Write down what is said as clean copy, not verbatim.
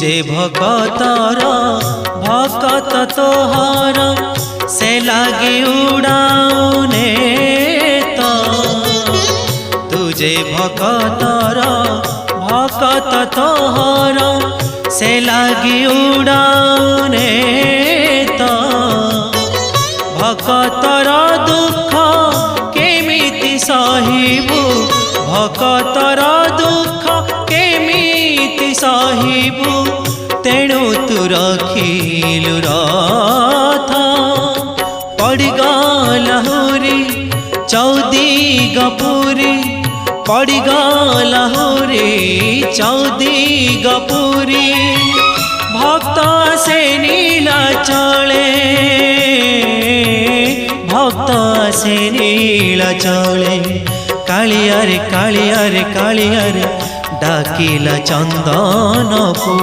तुझे भकतर भकत तोहर से लागे उड़ाउने तो तुझे भकतर भकत तोहर से लागे उड़ाउने तो भकतर दुख केमिति सहिबु भकतर दुख केमिति सहिबु तेणु तू रखिलु रथ पड़गला हुरी चौदिगपुरी पड़गला हुरी चौदिगपुरी भक्त से नीला चले भक्त से नीला चले कालियारे कालियारे कालियारे डाकिला चंदन को।